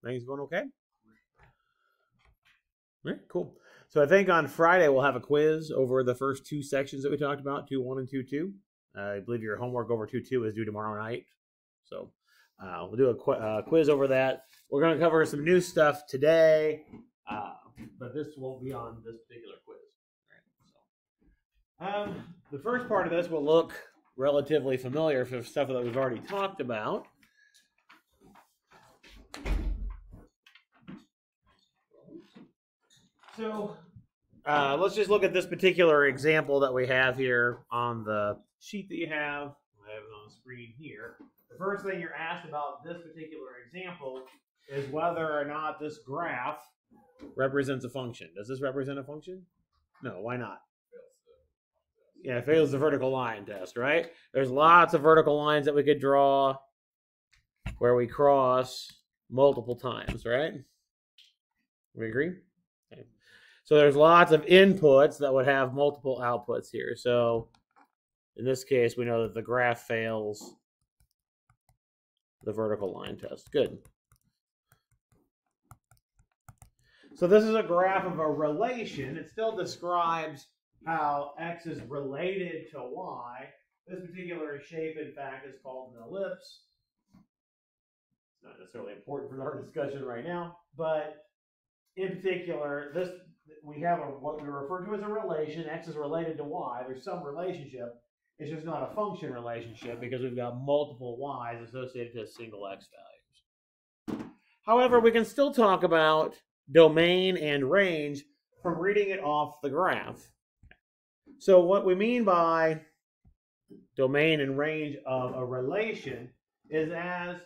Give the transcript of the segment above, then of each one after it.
Things going okay? All right, cool. So I think on Friday we'll have a quiz over the first two sections that we talked about, 2.1 and 2.2. I believe your homework over 2.2 is due tomorrow night. So we'll do a quiz over that. We're going to cover some new stuff today, but this won't be on this particular quiz. All right, so, the first part of this will look relatively familiar for stuff that we've already talked about. So let's just look at this particular example that we have here on the sheet that you have. I have it on the screen here. The first thing you're asked about this particular example is whether or not this graph represents a function. Does this represent a function? No, why not? Yeah, it fails the vertical line test, right? There's lots of vertical lines that we could draw where we cross multiple times, right? We agree? Okay. So there's lots of inputs that would have multiple outputs here. So in this case, we know that the graph fails the vertical line test. Good. So this is a graph of a relation. It still describes how x is related to y. This particular shape, in fact, is called an ellipse. It's not necessarily important for our discussion right now, but in particular, this we have what we refer to as a relation. X is related to y. There's some relationship. It's just not a function relationship because we've got multiple y's associated to single x values. However, we can still talk about domain and range from reading it off the graph. So what we mean by domain and range of a relation is, as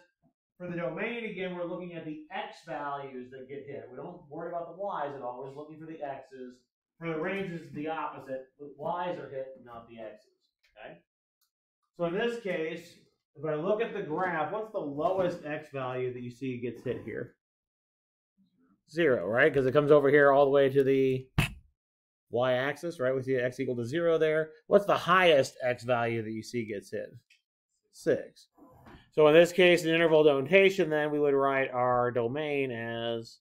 for the domain, again, we're looking at the x values that get hit. We don't worry about the y's at all. We're just looking for the x's. For the range, it's the opposite. The y's are hit, not the x's. Okay? So in this case, if I look at the graph, what's the lowest x value that you see gets hit here? 0, right? Because it comes over here all the way to the y-axis, right? We see x equal to 0 there. What's the highest x value that you see gets hit? 6. So in this case, in interval notation, then we would write our domain as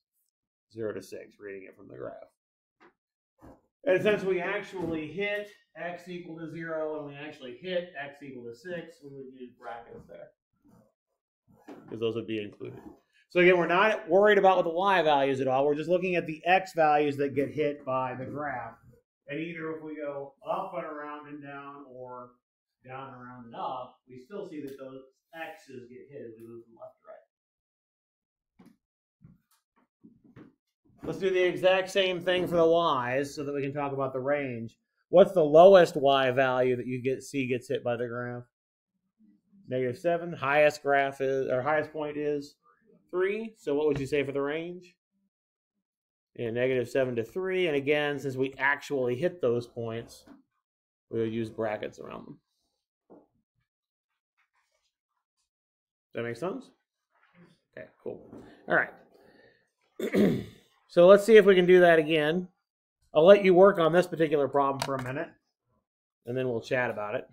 0 to 6, reading it from the graph. And since we actually hit x equal to 0 and we actually hit x equal to 6, we would use brackets there, because those would be included. So again, we're not worried about what the y values at all. We're just looking at the x values that get hit by the graph. And either if we go up and around and down, or down and around and up, we still see that those x's get hit as we move from left to right. Let's do the exact same thing for the y's so that we can talk about the range. What's the lowest y value that you see gets hit by the graph? -7. Highest graph is, or highest point is 3. So what would you say for the range? Yeah, -7 to 3. And again, since we actually hit those points, we would use brackets around them. Does that make sense? Okay, cool. All right. So let's see if we can do that again. I'll let you work on this particular problem for a minute, and then we'll chat about it.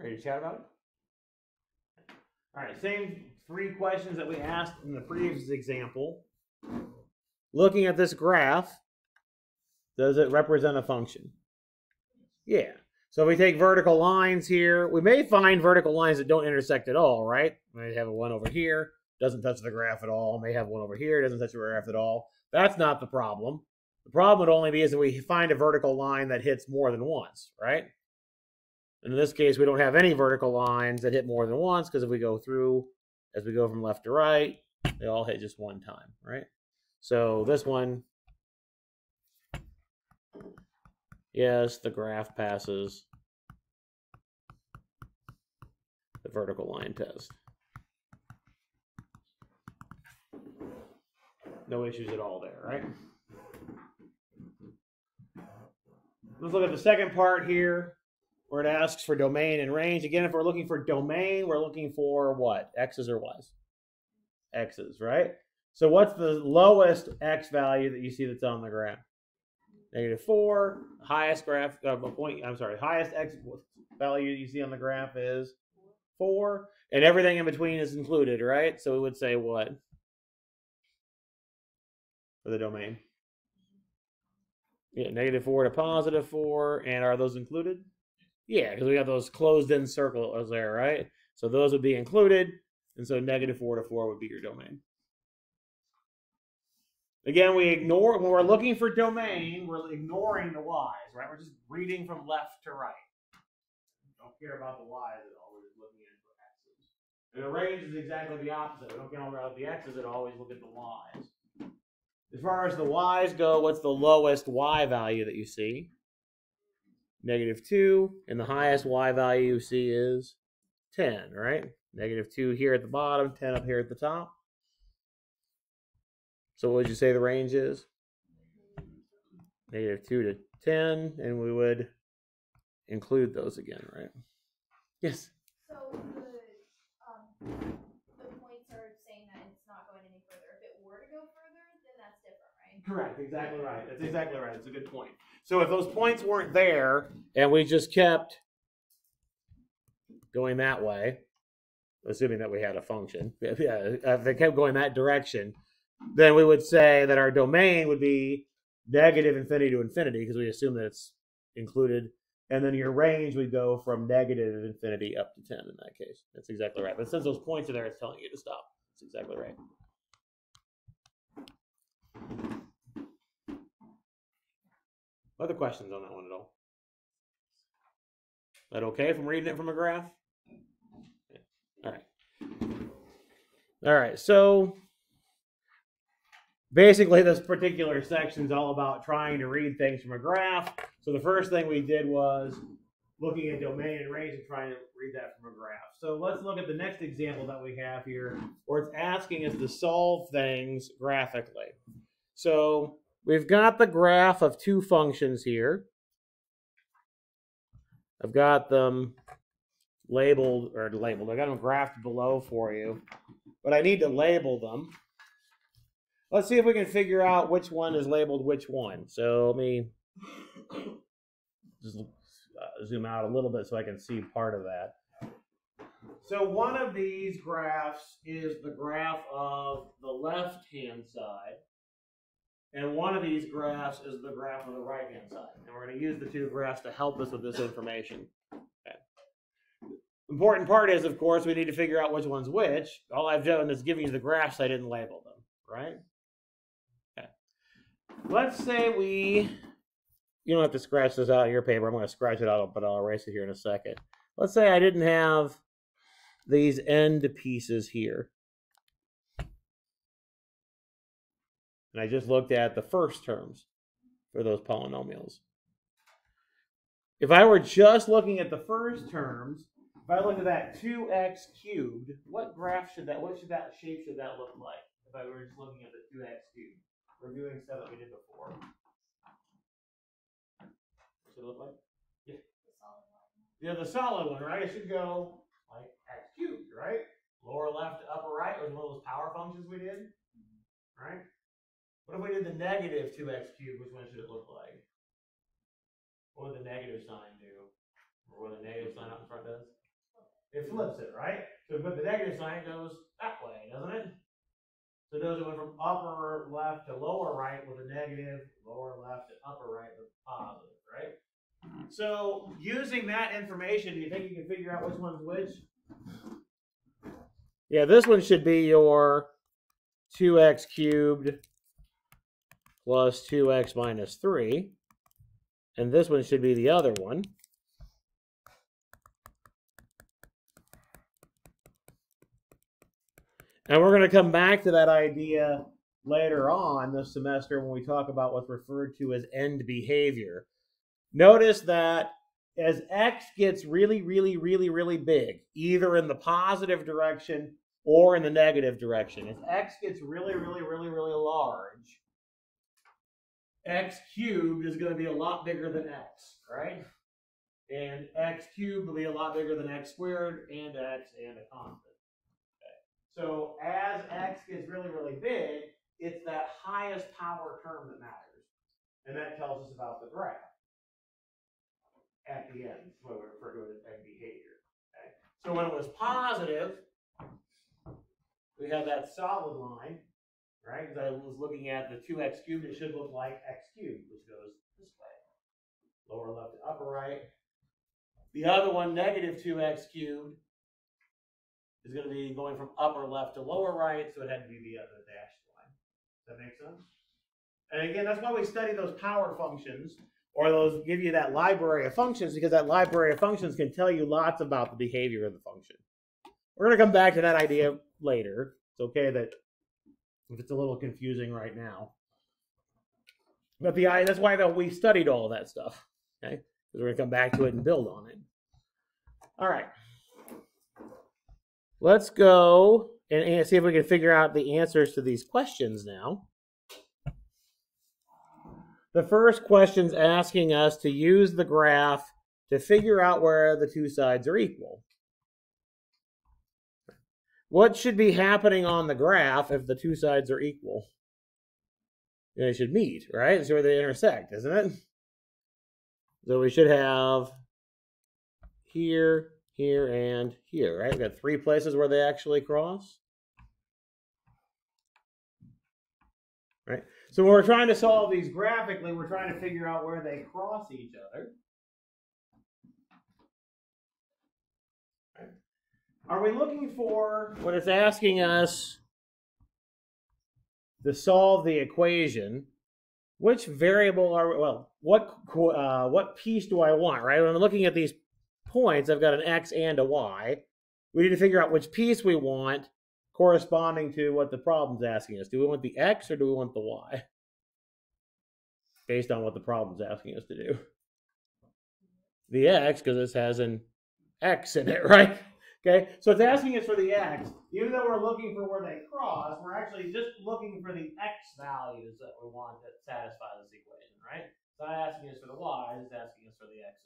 Ready to chat about it? All right, same 3 questions that we asked in the previous example. Looking at this graph, does it represent a function? Yeah. So if we take vertical lines here, we may find vertical lines that don't intersect at all, right? We may have one over here, doesn't touch the graph at all. May have one over here, doesn't touch the graph at all. That's not the problem. The problem would only be is if we find a vertical line that hits more than once, right? And in this case, we don't have any vertical lines that hit more than once because if we go through, as we go from left to right, they all hit just one time, right? So this one, yes, the graph passes the vertical line test. No issues at all there, right? Let's look at the second part here, where it asks for domain and range. Again, if we're looking for domain, we're looking for what? X's or Y's? X's, right? So what's the lowest X value that you see that's on the graph? -4. Highest highest X value you see on the graph is 4. And everything in between is included, right? So we would say what? For the domain. Yeah, -4 to +4. And are those included? Yeah, because we got those closed-in circles there, right? So those would be included. And so -4 to 4 would be your domain. Again, we ignore, when we're looking for domain, we're ignoring the Y's, right? We're just reading from left to right. Don't care about the Y's at all. We're just looking at for X's. And the range is exactly the opposite. We don't care about the X's at all. We look at the Y's. As far as the Y's go, what's the lowest Y value that you see? -2. And the highest Y value you see is 10, right? -2 here at the bottom, 10 up here at the top. So what would you say the range is? -2 to 10, and we would include those again, right? Yes? So the points are saying that it's not going any further. If it were to go further, then that's different, right? Correct, exactly right. That's exactly right. It's a good point. So if those points weren't there, and we just kept going that way, assuming that we had a function, if they kept going that direction, then we would say that our domain would be -infinity to infinity because we assume that it's included. And then your range would go from -infinity up to 10 in that case. That's exactly right. But since those points are there, it's telling you to stop. That's exactly right. Other questions on that one at all? Is that okay from reading it from a graph? All right. All right, so basically this particular section is all about trying to read things from a graph. So the first thing we did was looking at domain and range and trying to read that from a graph. So let's look at the next example that we have here, where it's asking us to solve things graphically. So we've got the graph of 2 functions here. I've got them labeled. I got them graphed below for you, but I need to label them. Let's see if we can figure out which one is labeled which one. So let me just zoom out a little bit so I can see part of that. So one of these graphs is the graph of the left-hand side, and one of these graphs is the graph of the right-hand side. And we're going to use the 2 graphs to help us with this information. Okay. Important part is, of course, we need to figure out which one's which. All I've done is giving you the graphs. I didn't label them, right? Okay. Let's say you don't have to scratch this out of your paper. I'm going to scratch it out, but I'll erase it here in a second. Let's say I didn't have these end pieces here. And I just looked at the first terms for those polynomials. If I were just looking at the first terms, if I looked at that 2x cubed, what shape should that look like? If I were just looking at the 2x cubed, reviewing stuff that we did before. What should it look like? Yeah. The solid one. Yeah, the solid one, right? It should go like x cubed, right? Lower left to upper right was one of those power functions we did, right? What if we did the -2x cubed? Which one should it look like? What would the negative sign do? Or what the negative sign up in front does? It flips it, right? So if we put the negative sign, it goes that way, doesn't it? So those went from upper left to lower right with a negative, lower left to upper right with a positive, right? So using that information, do you think you can figure out which one's which? Yeah, this one should be your 2x cubed plus 2x minus 3. And this one should be the other one. And we're going to come back to that idea later on this semester when we talk about what's referred to as end behavior. Notice that as x gets really, really, really, really big, either in the positive direction or in the negative direction, as x gets really, really, really, really large, x cubed is going to be a lot bigger than x, right? And x cubed will be a lot bigger than x squared and x and a constant. So as x gets really, really big, it's that highest power term that matters. And that tells us about the graph at the end. That's what we refer to as end behavior. Okay? So when it was positive, we have that solid line, right? Because I was looking at the 2x cubed, it should look like x cubed, which goes this way. Lower left to upper right. The other one, negative 2x cubed, is going to be going from upper left to lower right, so it had to be the other dashed line. Does that make sense? And again, that's why we study those power functions, or those give you that library of functions, because that library of functions can tell you lots about the behavior of the function. We're going to come back to that idea later. It's okay that if it's a little confusing right now. But that's why we studied all of that stuff, okay? Because we're going to come back to it and build on it. All right. Let's go and see if we can figure out the answers to these questions now. The first question's asking us to use the graph to figure out where the two sides are equal. What should be happening on the graph if the two sides are equal? They should meet, right? That's where they intersect, isn't it? So we should have here, here, and here, right? We've got 3 places where they actually cross. Right? So when we're trying to solve these graphically, we're trying to figure out where they cross each other. Right? Are we looking for, when it's asking us to solve the equation, which variable are, well, what piece do I want, right? When I'm looking at these points, I've got an x and a y. We need to figure out which piece we want corresponding to what the problem's asking us. Do we want the x or do we want the y? Based on what the problem's asking us to do. The x, because this has an x in it, right? Okay, so it's asking us for the x. Even though we're looking for where they cross, we're actually just looking for the x values that we want that satisfy this equation, right? It's not asking us for the y, it's asking us for the x's.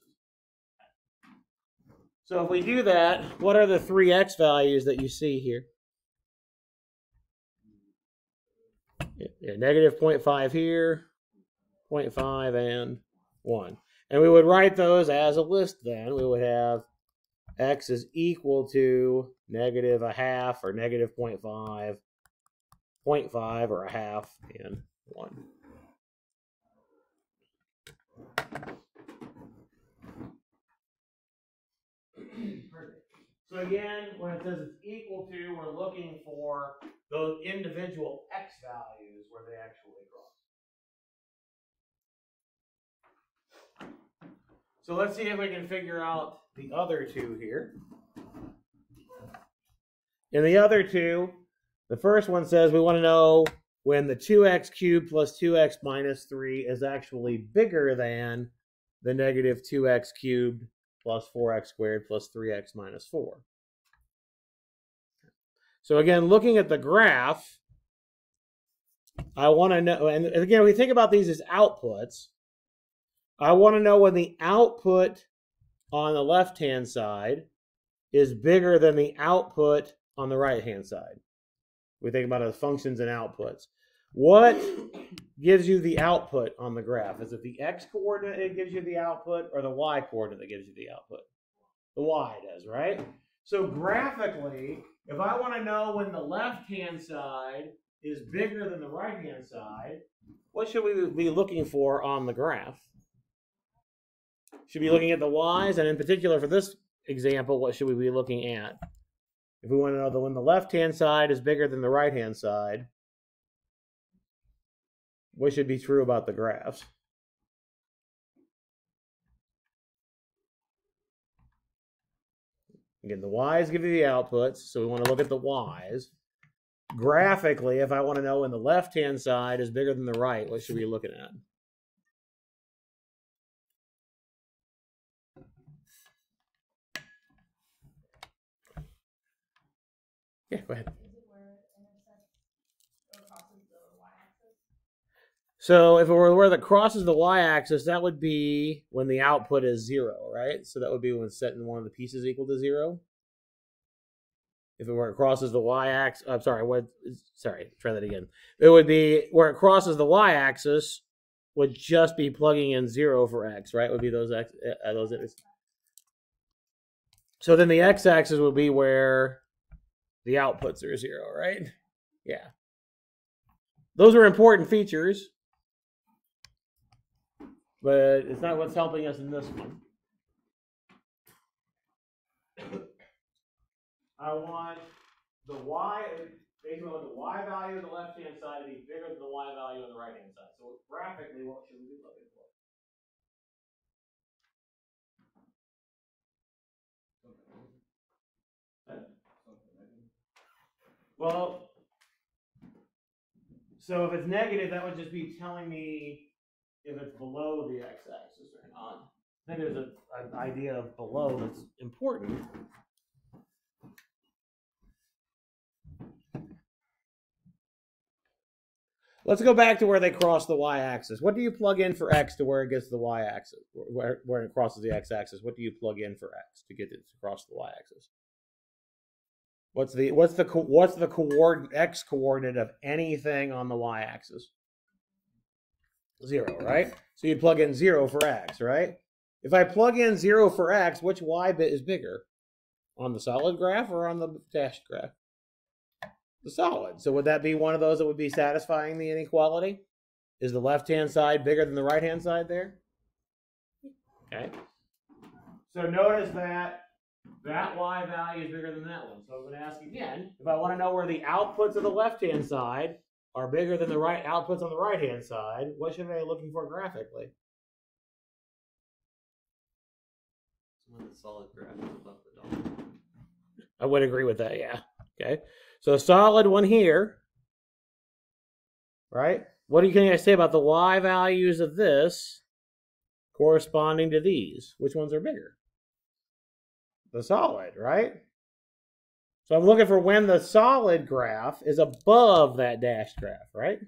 So if we do that, what are the 3 x values that you see here? Yeah, negative 0.5 here, 0.5, and 1. And we would write those as a list then. We would have x is equal to negative 1/2 or negative 0.5, 0.5 or 1/2, and 1. So again, when it says it's equal to, we're looking for those individual x values where they actually cross. So let's see if we can figure out the other two here. In the other two, the first one says we want to know when the 2x cubed plus 2x minus 3 is actually bigger than the negative 2x cubed plus 4x squared plus 3x minus 4. So again, looking at the graph, I want to know, and again, we think about these as outputs. I want to know when the output on the left-hand side is bigger than the output on the right-hand side. We think about it as functions and outputs. What gives you the output on the graph? Is it the x-coordinate that gives you the output or the y-coordinate that gives you the output? The y does, right? So graphically, if I want to know when the left-hand side is bigger than the right-hand side, what should we be looking for on the graph? Should be looking at the y's, and in particular for this example, what should we be looking at? If we want to know when the left-hand side is bigger than the right-hand side, what should be true about the graphs? Again, the y's give you the outputs, so we want to look at the y's. Graphically, if I want to know when the left-hand side is bigger than the right, what should we be looking at? Yeah, go ahead. Is it where it intersects or crosses the y-axis? So if it were where that crosses the y-axis, that would be when the output is 0, right? So that would be when setting one of the pieces equal to 0. If it were it crosses the y-axis, I'm sorry, try that again. It would be where it crosses the y-axis would just be plugging in 0 for x, right? Would be those x, so then the x-axis would be where the outputs are 0, right? Yeah. Those are important features, but it's not what's helping us in this one. I want the y, basically I want the y value of the left-hand side to be bigger than the y value on the right-hand side. So graphically, what should we be looking for? Well, so if it's negative, that would just be telling me if it's below the x-axis or not. I think there's an idea of below that's important. Let's go back to where they cross the y-axis. What do you plug in for x to where it gets to the y-axis? Where it crosses the x-axis, what do you plug in for x to get it to cross the y-axis? What's the x coordinate of anything on the y-axis? 0, right? So you'd plug in 0 for x, right? If I plug in 0 for x, which y bit is bigger? On the solid graph or on the dashed graph? The solid. So would that be one of those that would be satisfying the inequality? Is the left-hand side bigger than the right-hand side there? Okay. So notice that y value is bigger than that one. So I'm going to ask again, if I want to know where the outputs of the left-hand side are bigger than the outputs on the right-hand side, what should I be looking for graphically? One that's solid graph above the dot. I would agree with that, yeah. Okay. So a solid one here, right? What can I say about the y values of this corresponding to these? Which ones are bigger? The solid, right? So I'm looking for when the solid graph is above that dashed graph, right?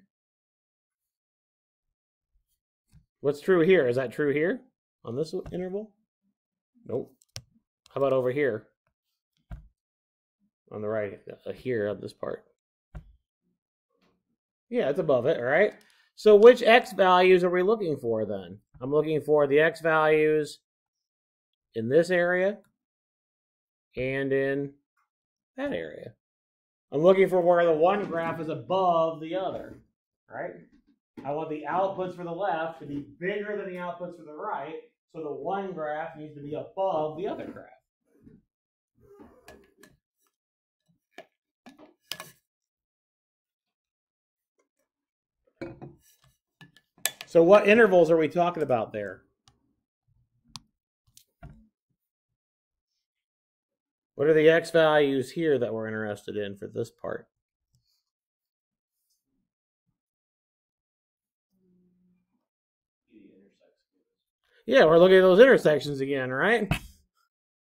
What's true here? Is that true here on this interval? Nope. How about over here? On the right, here on this part. Yeah, it's above it, all right? So which x values are we looking for then? I'm looking for the x values in this area and in that area. I'm looking for where the one graph is above the other, right? I want the outputs for the left to be bigger than the outputs for the right, so the one graph needs to be above the other graph. So what intervals are we talking about there? What are the x values here that we're interested in for this part? Yeah, we're looking at those intersections again, right?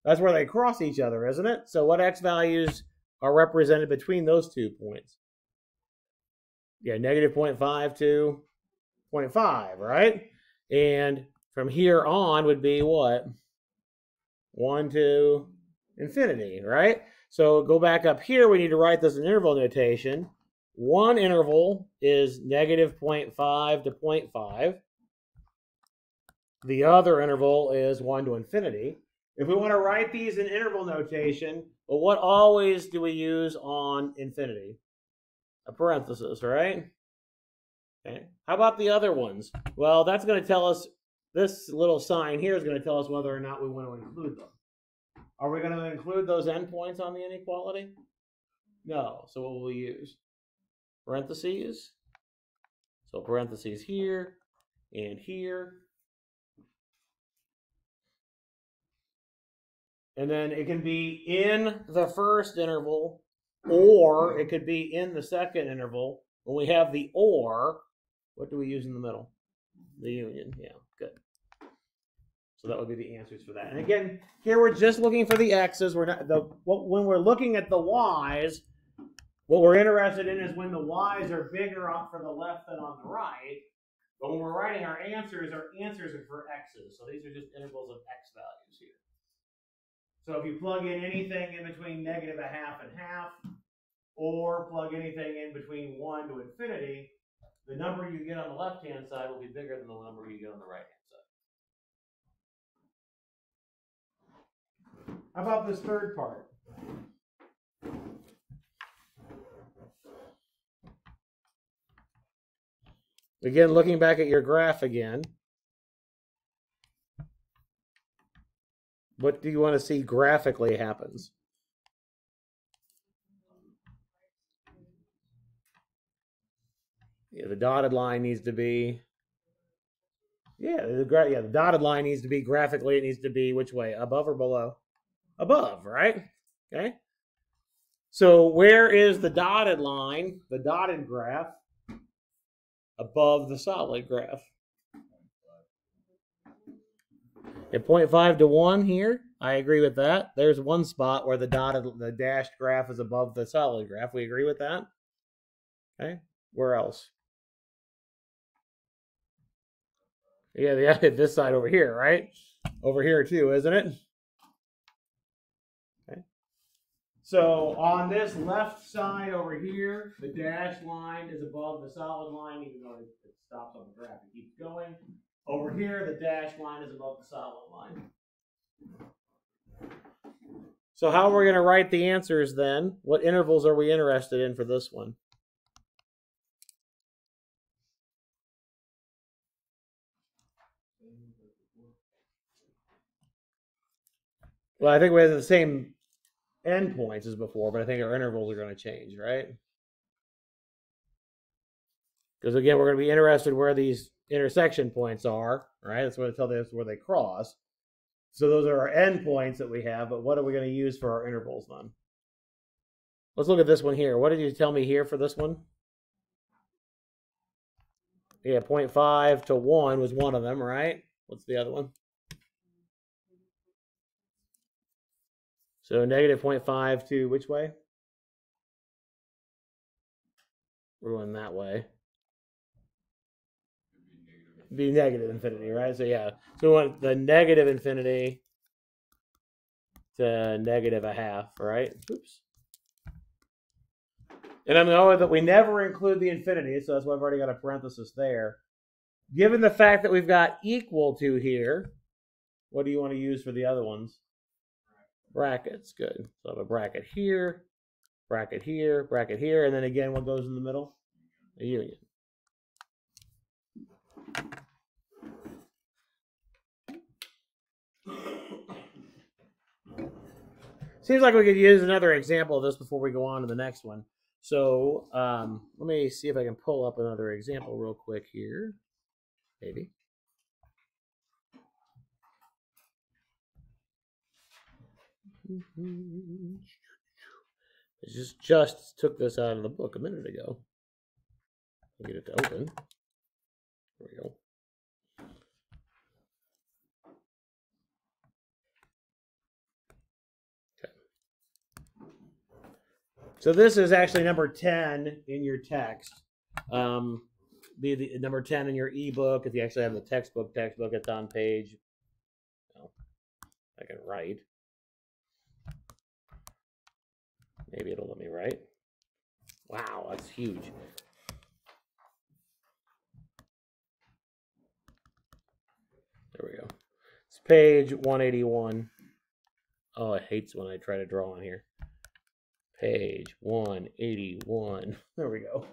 That's where they cross each other, isn't it? So what x values are represented between those 2 points? Yeah, negative 0.5 to 0.5, right? And from here on would be what? 1 to infinity, right? So go back up here, we need to write this in interval notation. One interval is negative 0.5 to 0.5. The other interval is 1 to infinity. If we want to write these in interval notation, But what always do we use on infinity? A parenthesis, right? Okay. How about the other ones? Well, that's going to tell us, this little sign here is going to tell us whether or not we want to include them. Are we going to include those endpoints on the inequality? No. So what will we use? Parentheses. So parentheses here and here. And then it can be in the first interval, or it could be in the second interval. When we have the or, what do we use in the middle? The union. Yeah, good. So that would be the answers for that. And again, here we're just looking for the x's. We're not when we're looking at the y's, what we're interested in is when the y's are bigger on for the left than on the right. But when we're writing our answers are for x's. So these are just intervals of x values here. So if you plug in anything in between -1/2 and 1/2, or plug anything in between 1 to infinity, the number you get on the left-hand side will be bigger than the number you get on the right-hand side. How about this third part? Again, looking back at your graph again, what do you want to see graphically happens? Yeah, the dotted line needs to be, the dotted line needs to be graphically, it needs to be which way? Above or below? Above, right? Okay. So where is the dotted line, the dotted graph, above the solid graph? At 0.5 to 1 here, I agree with that. There's one spot where the dashed graph is above the solid graph. We agree with that? Okay. Where else? Yeah, this side over here, right? Over here too, isn't it? Okay. So on this left side over here, the dashed line is above the solid line, even though it stops on the graph. It keeps going. Over here, the dashed line is above the solid line. So how are we going to write the answers then? What intervals are we interested in for this one? Well, I think we have the same endpoints as before, but I think our intervals are going to change, right? Because again, we're going to be interested where these intersection points are, right? That's what it tells us where they cross. So those are our endpoints that we have, but what are we going to use for our intervals then? Let's look at this one here. What did you tell me here for this one? Yeah, 0.5 to 1 was one of them, right? What's the other one? So -0.5 to which way? We're going that way. Be negative infinity, right? So yeah, so we want the negative infinity to -1/2, right? Oops. And I know that we never include the infinity, so that's why I've already got a parenthesis there. Given the fact that we've got equal to here, what do you want to use for the other ones? Brackets, good. So I have a bracket here, bracket here, bracket here, and then again, what goes in the middle? A union. Seems like we could use another example of this before we go on to the next one. So let me see if I can pull up another example real quick here. Maybe. I just took this out of the book a minute ago. I'll get it to open. There we go. So this is actually number 10 in your text. The number 10 in your ebook. If you actually have the textbook, it's on page. Well, I can write. Maybe it'll let me write. Wow, that's huge. There we go. It's page 181. Oh, it hates when I try to draw on here. Page 181. There we go.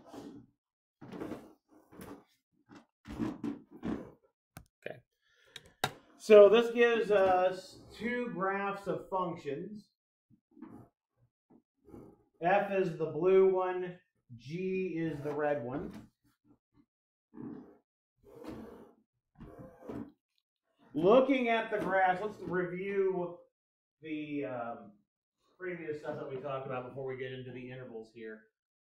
Okay. So this gives us two graphs of functions. F is the blue one, G is the red one. Looking at the graphs, let's review the previous stuff that we talked about before we get into the intervals here.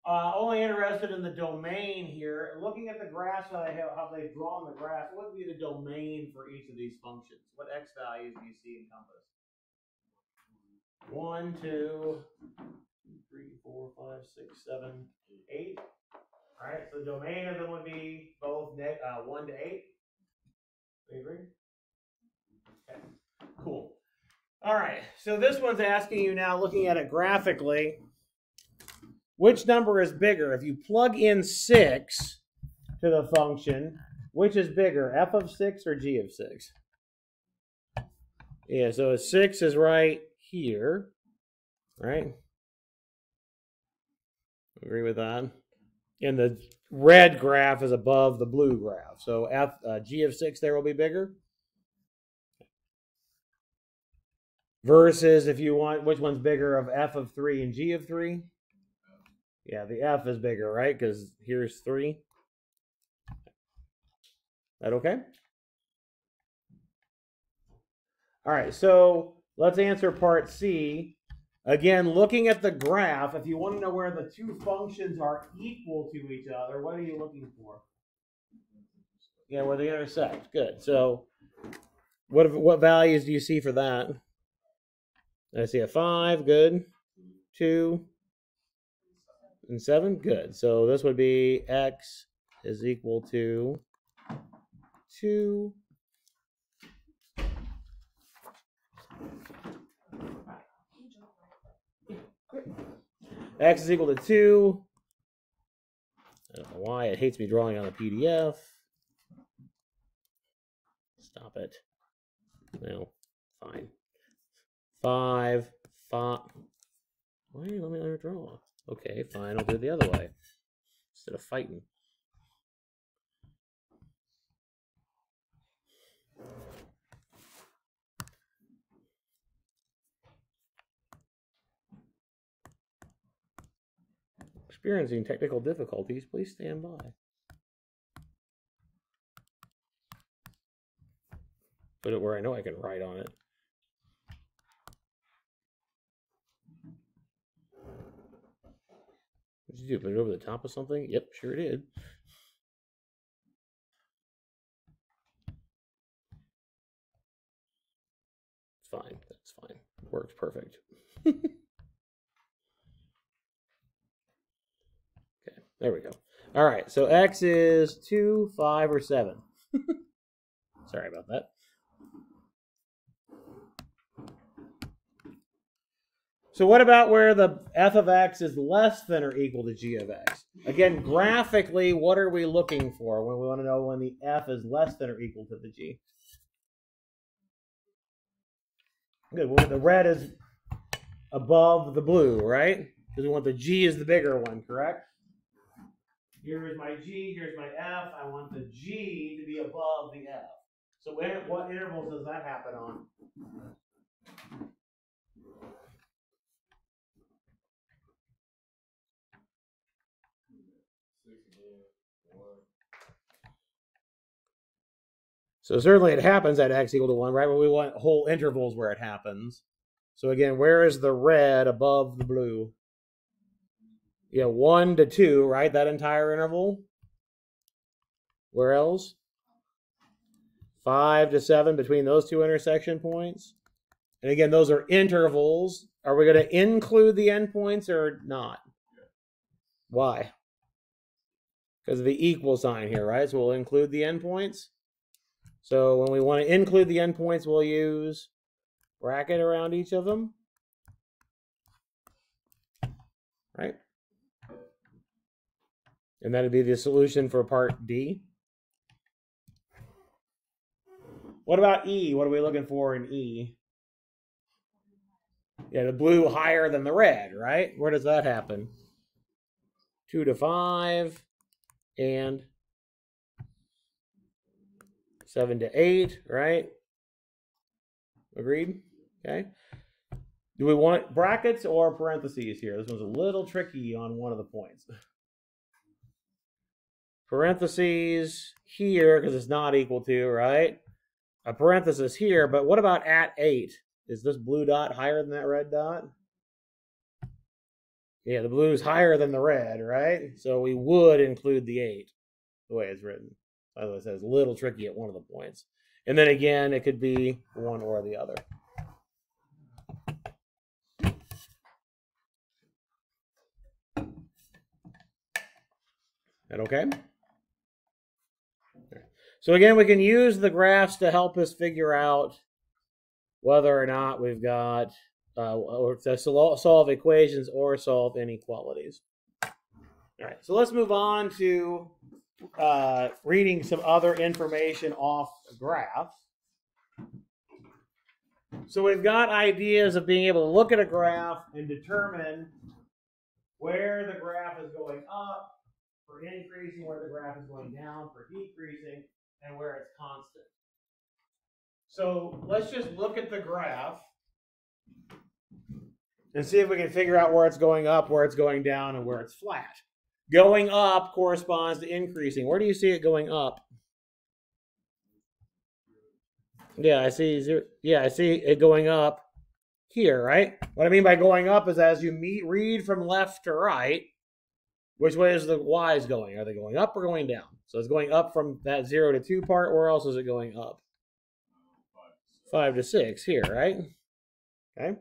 Only interested in the domain here. Looking at the graphs, how they've drawn the graphs, what would be the domain for each of these functions? What x values do you see encompassed? 1, 2, 3, 4, 5, 6, 7, 8. All right, so the domain of them would be both 1 to 8. Do you agree? Okay, cool. All right, so this one's asking you now, looking at it graphically, which number is bigger? If you plug in 6 to the function, which is bigger, f of 6 or g of 6? Yeah, so 6 is right here, right? Agree with that? And the red graph is above the blue graph. So g of 6 there will be bigger. Versus if you want, which one's bigger of f of 3 and g of 3? Yeah, the f is bigger, right? Because here's 3. That okay? All right, so let's answer part C. Again, looking at the graph, if you want to know where the two functions are equal to each other, what are you looking for? Yeah, where they intersect. Good. So what values do you see for that? I see a 5. Good. 2 and 7. Good. So this would be x is equal to 2. X is equal to 2. I don't know why it hates me drawing on a PDF. Stop it. No, fine. 5. Why are you letting me draw? Okay, fine. I'll do it the other way instead of fighting. Experiencing technical difficulties, please stand by. Put it where I know I can write on it. What did you do? Put it over the top of something? Yep, sure did. It's fine. That's fine. It works perfect. There we go. All right, so x is 2, 5, or 7. Sorry about that. So what about where the f of x is less than or equal to g of x? Again, graphically, what are we looking for when we want to know when the f is less than or equal to the g? Good. Well, the red is above the blue, right? Because we want the g is the bigger one, correct? Here's my G, here's my F. I want the G to be above the F. So what intervals does that happen on? So certainly it happens at x equal to 1, right? But we want whole intervals where it happens. So again, where is the red above the blue? Yeah, 1 to 2, right? That entire interval. Where else? 5 to 7 between those two intersection points. And again, those are intervals. Are we going to include the endpoints or not? Why? Because of the equal sign here, right? So we'll include the endpoints. So when we want to include the endpoints, we'll use bracket around each of them. Right? And that'd be the solution for part D. What about E? What are we looking for in E? Yeah, the blue higher than the red, right? Where does that happen? 2 to 5 and 7 to 8, right? Agreed? Okay. Do we want brackets or parentheses here? This one's a little tricky on one of the points. Parentheses here, because it's not equal to, right? A parenthesis here, but what about at 8? Is this blue dot higher than that red dot? Yeah, the blue is higher than the red, right? So we would include the 8, the way it's written. Otherwise, it's a little tricky at one of the points. And then again, it could be one or the other. That okay? So again, we can use the graphs to help us figure out whether or not we've got or to solve equations or solve inequalities. All right, so let's move on to reading some other information off the graph. So we've got ideas of being able to look at a graph and determine where the graph is going up for increasing, where the graph is going down for decreasing, and where it's constant. So let's just look at the graph and see if we can figure out where it's going up, where it's going down, and where it's flat. Going up corresponds to increasing. Where do you see it going up? Yeah, I see it going up here, right? What I mean by going up is as you read from left to right, which way is the y's going? Are they going up or going down? So it's going up from that 0 to 2 part. Where else is it going up? 5 to 6 here, right? Okay.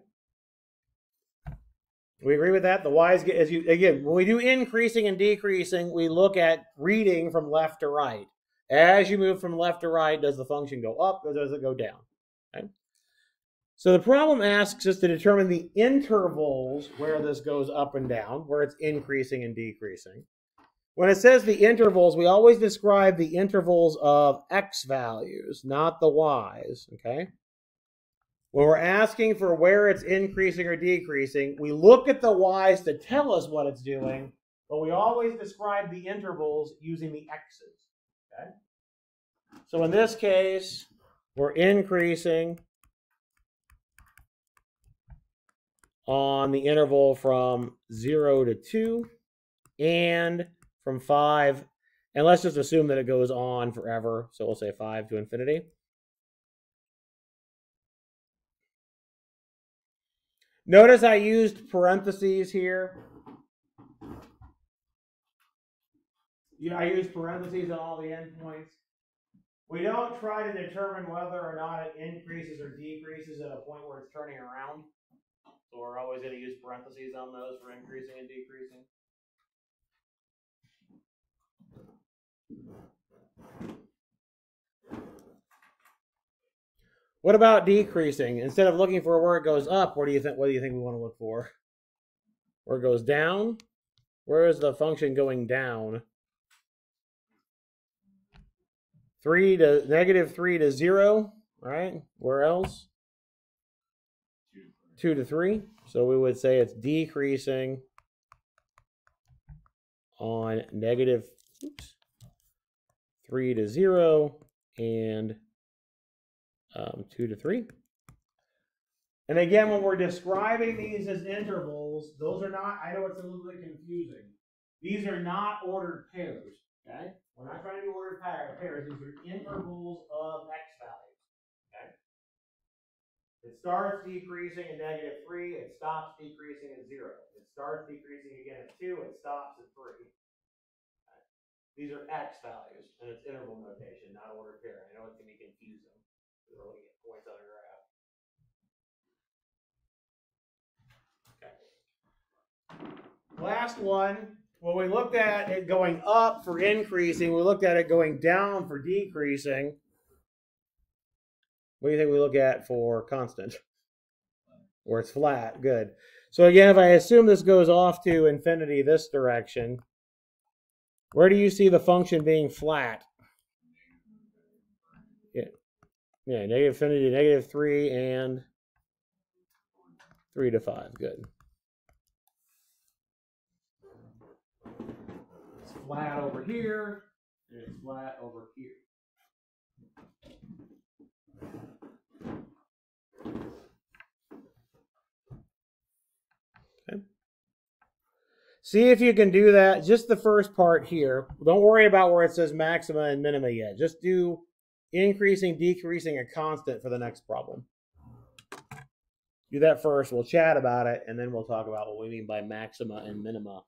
We agree with that? The y's get, again, when we do increasing and decreasing, we look at reading from left to right. As you move from left to right, does the function go up or does it go down? Okay. So the problem asks us to determine the intervals where this goes up and down, where it's increasing and decreasing. When it says the intervals, we always describe the intervals of x values, not the y's, okay? When we're asking for where it's increasing or decreasing, we look at the y's to tell us what it's doing, but we always describe the intervals using the x's, okay? So in this case, we're increasing on the interval from 0 to 2 and from 5. And let's just assume that it goes on forever. So we'll say 5 to infinity. Notice I used parentheses here. I used parentheses on all the endpoints. We don't try to determine whether or not it increases or decreases at a point where it's turning around. So we're always going to use parentheses on those for increasing and decreasing. What about decreasing? Instead of looking for where it goes up, what do you think we want to look for? Where it goes down? Where is the function going down? -3 to 0, right? Where else? 2 to 3. So we would say it's decreasing on -3 to 0 and 2 to 3. And again, when we're describing these as intervals, those are not, I know it's a little bit confusing. These are not ordered pairs, okay? We're not trying to do ordered pairs. These are intervals of x values, okay? It starts decreasing at -3. It stops decreasing at 0. It starts decreasing again at 2. It stops at 3. Okay. These are x values, and it's interval notation, not ordered pair. I know it can be confusing. We're looking at points on a graph. Okay. Last one. Well, we looked at it going up for increasing. We looked at it going down for decreasing. What do you think we look at for constant? Where it's flat. Good. So again, if I assume this goes off to infinity this direction, where do you see the function being flat? Yeah, -infinity, -3, and 3 to 5. Good. It's flat over here, and it's flat over here. Okay. See if you can do that. Just the first part here. Don't worry about where it says maxima and minima yet. Just do increasing, decreasing, a constant for the next problem. Do that first. We'll chat about it, and then we'll talk about what we mean by maxima and minima.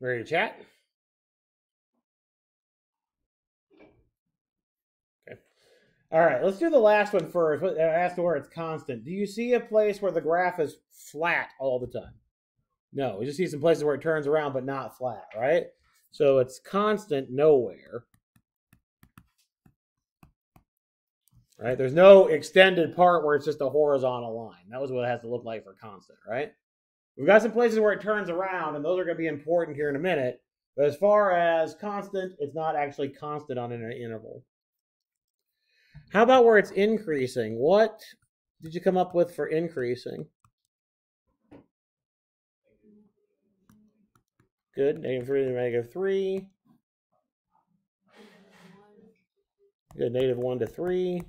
Ready to chat? Okay. All right, let's do the last one first. Ask where it's constant. Do you see a place where the graph is flat all the time? No, we just see some places where it turns around but not flat, right? So it's constant nowhere. Right? There's no extended part where it's just a horizontal line. That was what it has to look like for constant, right? We've got some places where it turns around, and those are going to be important here in a minute. But as far as constant, it's not actually constant on an interval. How about where it's increasing? What did you come up with for increasing? Good. -3 to -3. Good. -1 to 3.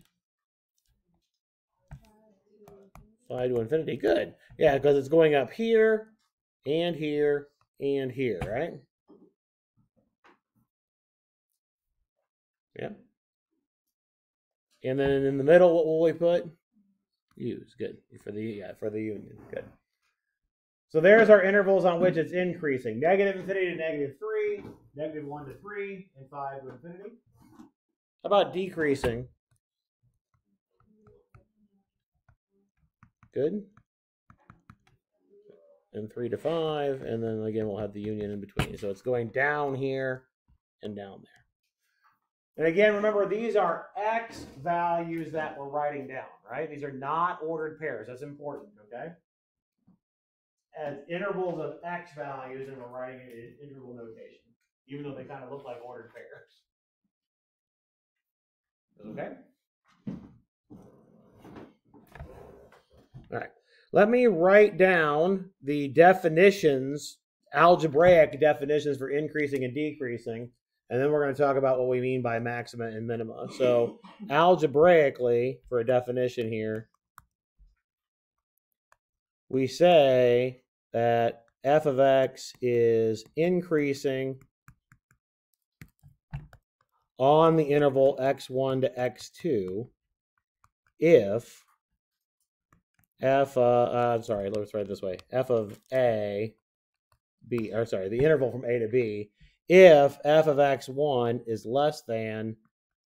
5 to infinity. Good. Yeah, because it's going up here, and here, and here, right? Yeah. And then in the middle, what will we put? U's. Good. For the union. Good. So there's our intervals on which it's increasing. -infinity to -3, -1 to 3, and 5 to infinity. How about decreasing? Good. And 3 to 5, and then again we'll have the union in between. So it's going down here and down there. And again, remember, these are x values that we're writing down, right? These are not ordered pairs. That's important, okay? As intervals of x values, and we're writing it in interval notation, even though they kind of look like ordered pairs. Okay? All right. Let me write down the definitions, algebraic definitions for increasing and decreasing, and then we're going to talk about what we mean by maxima and minima. So algebraically, for a definition here, we say that f of x is increasing on the interval x1 to x2 if I'm sorry, let's write it this way. F of A, B, or sorry, the interval from A to B, if f of x1 is less than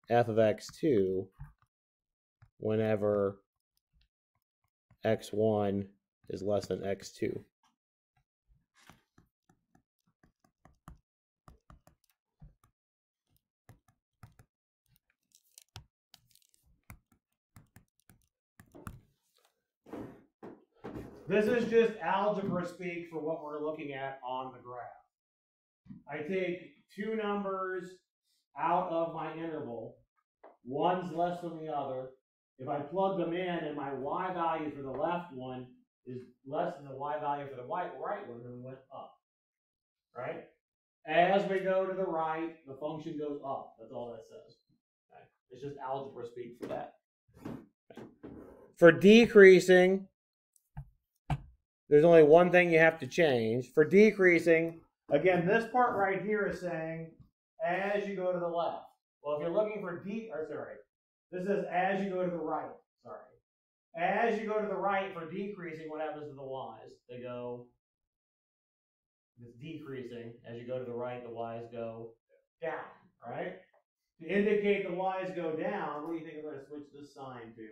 f of x2 whenever x1 is less than x2. This is just algebra speak for what we're looking at on the graph. I take two numbers out of my interval. One's less than the other. If I plug them in and my y value for the left one is less than the y value for the right one, then we went up. Right? As we go to the right, the function goes up. That's all that says. Okay? It's just algebra speak for that. Okay. For decreasing, there's only one thing you have to change. For decreasing, again, this part right here is saying as you go to the left. Well, if you're looking for this is as you go to the right. Sorry. As you go to the right for decreasing, what happens to the y's? They go, it's decreasing. As you go to the right, the y's go down, right? To indicate the y's go down, what do you think I'm going to switch this sign to?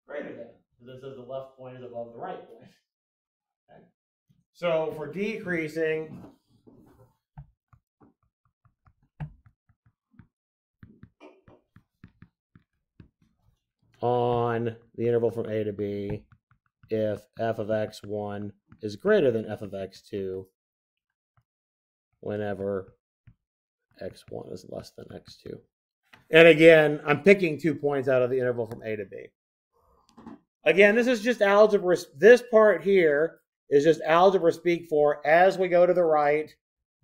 Greater than. Because it says the left point is above the right point. Okay. So for decreasing, on the interval from A to B, if f of x1 is greater than f of x2 whenever x1 is less than x2. And again, I'm picking 2 points out of the interval from A to B. Again, this is just algebra. This part here is just algebra speak for as we go to the right.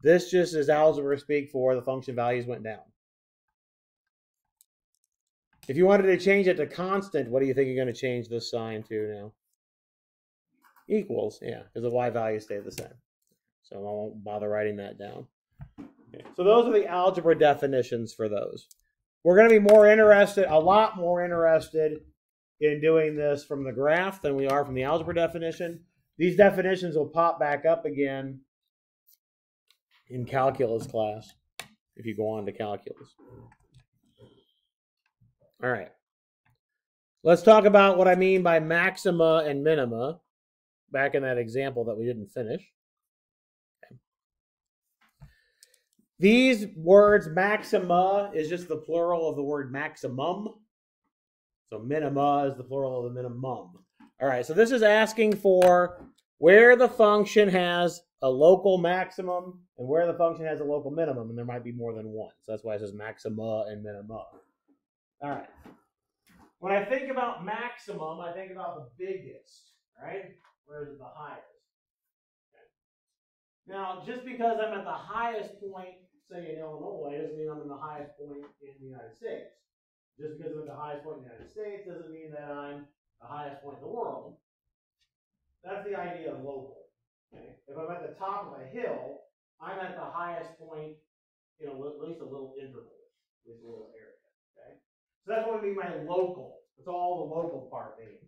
This just is algebra speak for the function values went down. If you wanted to change it to constant, what do you think you're going to change this sign to now? Equals, yeah, because the y values stay the same. So I won't bother writing that down. Okay. So those are the algebra definitions for those. We're going to be a lot more interested in doing this from the graph than we are from the algebra definition. These definitions will pop back up again in calculus class if you go on to calculus. All right. Let's talk about what I mean by maxima and minima back in that example that we didn't finish. Okay. These words, maxima is just the plural of the word maximum. So minima is the plural of the minimum. All right, so this is asking for where the function has a local maximum and where the function has a local minimum, and there might be more than one. So that's why it says maxima and minima. All right. When I think about maximum, I think about the biggest, right? Whereas the highest. Okay. Now, just because I'm at the highest point, say in Illinois, doesn't mean I'm in the highest point in the United States. Just because I'm at the highest point in the United States doesn't mean that I'm the highest point in the world. That's the idea of local. Okay? If I'm at the top of a hill, I'm at the highest point in at least a little interval, at least a little area. Okay? So that's what I mean by local. That's all the local part means.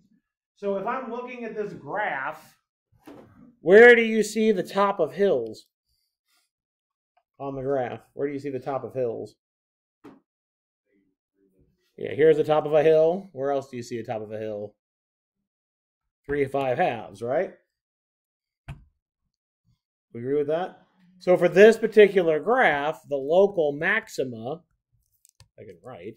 So if I'm looking at this graph, where do you see the top of hills on the graph? Where do you see the top of hills? Yeah, here's the top of a hill. Where else do you see the top of a hill? 3 of 5 halves, right? We agree with that? So for this particular graph, the local maxima, I can write,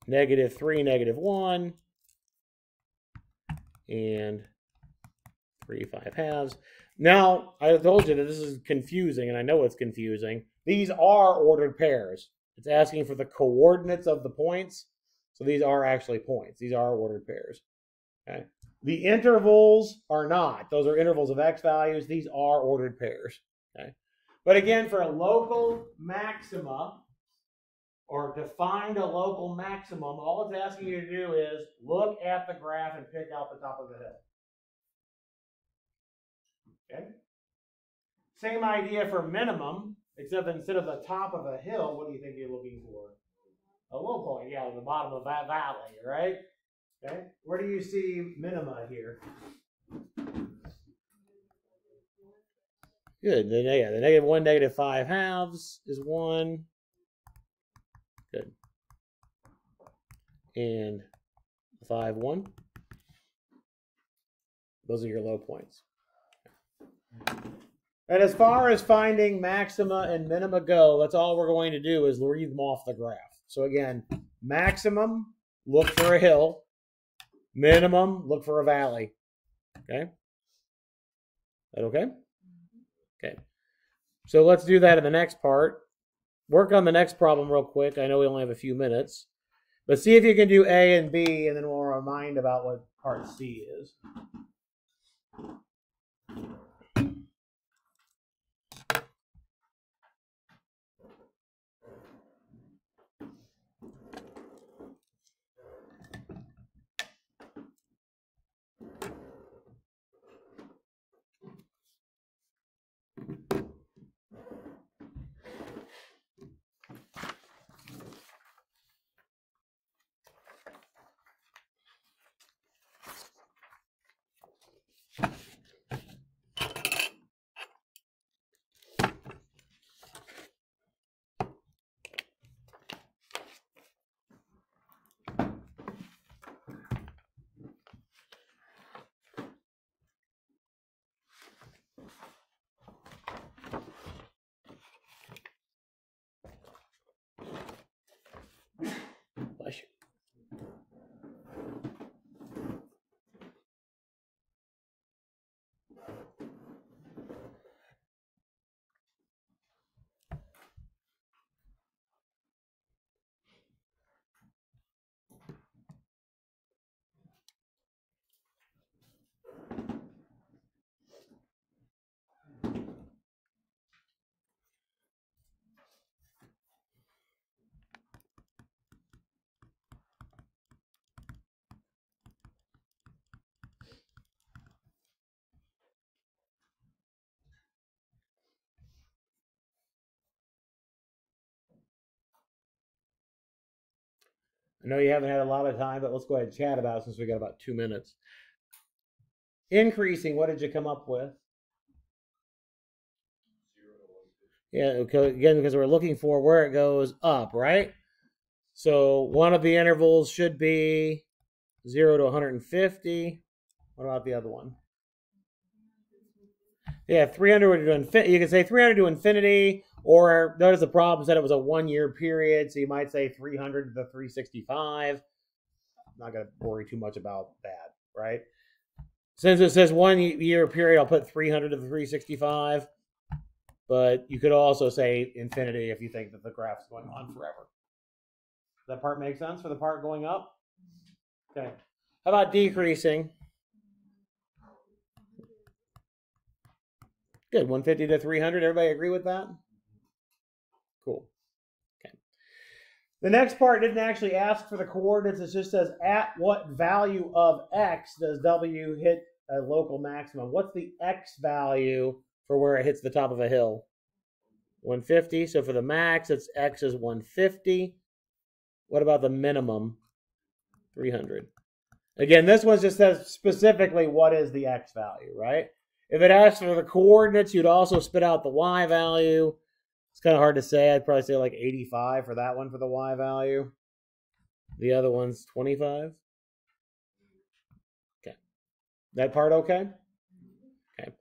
-3, -1, and 3 of 5 halves. Now, I told you that this is confusing, and I know it's confusing. These are ordered pairs. It's asking for the coordinates of the points. So these are actually points. These are ordered pairs. Okay. The intervals are not. Those are intervals of x values. These are ordered pairs. Okay. But again, for a local maxima, or to find a local maximum, all it's asking you to do is look at the graph and pick out the top of the hill. Okay. Same idea for minimum, except instead of the top of a hill, what do you think you're looking for? A low point, yeah, the bottom of that valley, right? Okay. Where do you see minima here? Good. The -1, -5 halves is 1. Good. And 5, 1. Those are your low points. And as far as finding maxima and minima go, that's all we're going to do is read them off the graph. So again, maximum, look for a hill. Minimum, look for a valley. Okay? That okay? Okay. So let's do that in the next part. Work on the next problem real quick. I know we only have a few minutes. But see if you can do A and B, and then we'll remind about what part C is. Bless you. I know you haven't had a lot of time, but let's go ahead and chat about it since we got about 2 minutes. Increasing, what did you come up with? 0 to 150. Yeah, again, because we're looking for where it goes up, right? So one of the intervals should be 0 to 150. What about the other one? Yeah, 300 to infinity. You can say 300 to infinity, or notice the problem said it was a 1-year period, so you might say 300 to 365. I'm not going to worry too much about that, right? Since it says 1-year period, I'll put 300 to 365. But you could also say infinity if you think that the graph's going on forever. Does that part make sense for the part going up? Okay. How about decreasing? Good. 150 to 300. Everybody agree with that? Cool. Okay. The next part didn't actually ask for the coordinates. It just says, at what value of x does W hit a local maximum? What's the x value for where it hits the top of a hill? 150. So for the max, it's x is 150. What about the minimum? 300. Again, this one just says specifically what is the x value, right? If it asks for the coordinates, you'd also spit out the y value. It's kind of hard to say. I'd probably say like 85 for that one for the y value. The other one's 25. Okay. That part okay? Okay.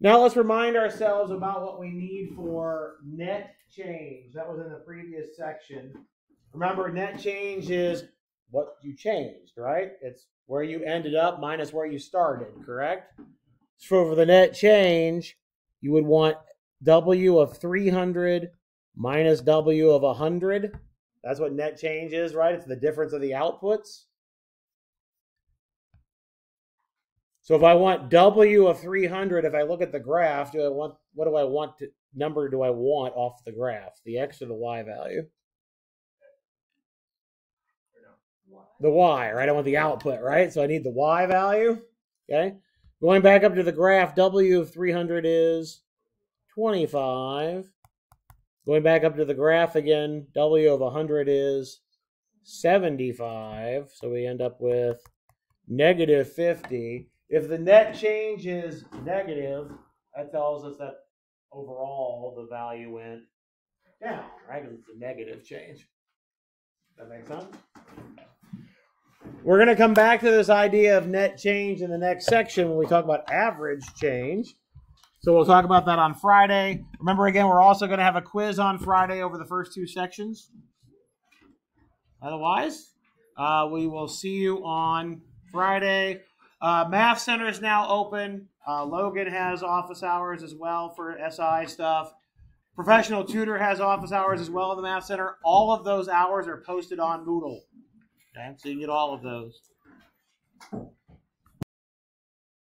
Now let's remind ourselves about what we need for net change. That was in the previous section. Remember, net change is what you changed, right? It's where you ended up minus where you started, correct? So for the net change, you would want W of 300 minus W of 100. That's what net change is, right? It's the difference of the outputs. So if I want W of 300, if I look at the graph, what number do I want off the graph? The X or the Y value? The Y, right? I want the output, right? So I need the Y value, okay? Going back up to the graph, W of 300 is 25. Going back up to the graph again, W of 100 is 75. So we end up with negative 50. If the net change is negative, that tells us that overall the value went down, right? Because it's a negative change. That makes sense? We're going to come back to this idea of net change in the next section when we talk about average change. So we'll talk about that on Friday. Remember, again, we're also going to have a quiz on Friday over the first two sections. Otherwise, we will see you on Friday. Math Center is now open. Logan has office hours as well for SI stuff. Professional Tutor has office hours as well in the Math Center. All of those hours are posted on Moodle. Okay, so you can get all of those.